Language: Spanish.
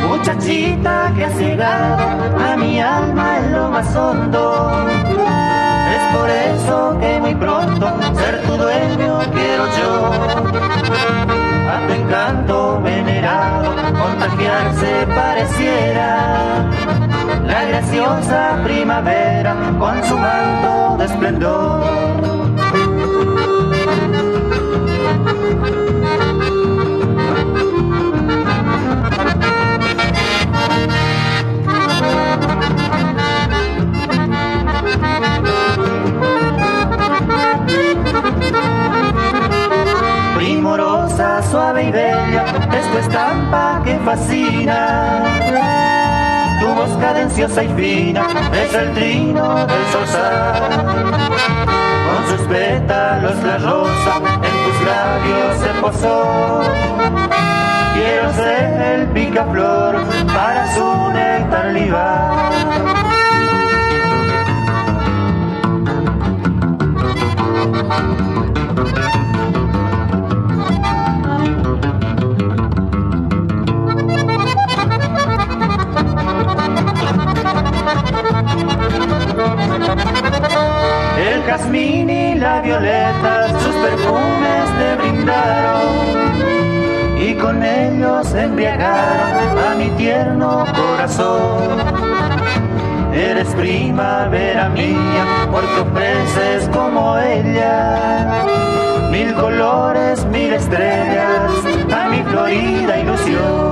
Muchachita que has llegado a mi alma en lo más hondo, es por eso que muy pronto ser tu dueño quiero yo. A tu encanto venerado contagiarse pareciera la graciosa primavera con su manto de esplendor. Primorosa, suave y bella, es tu estampa que fascina. Tu voz cadenciosa y fina es el trino del zorzal. Con sus pétalos la rosa en tus labios se posó. Quiero ser el picaflor para su néctar libar. El jazmín y la violeta sus perfumes te brindaron y con ellos embriagaron a mi tierno corazón. Eres primavera mía porque ofreces como ella mil colores, mil estrellas a mi florida ilusión.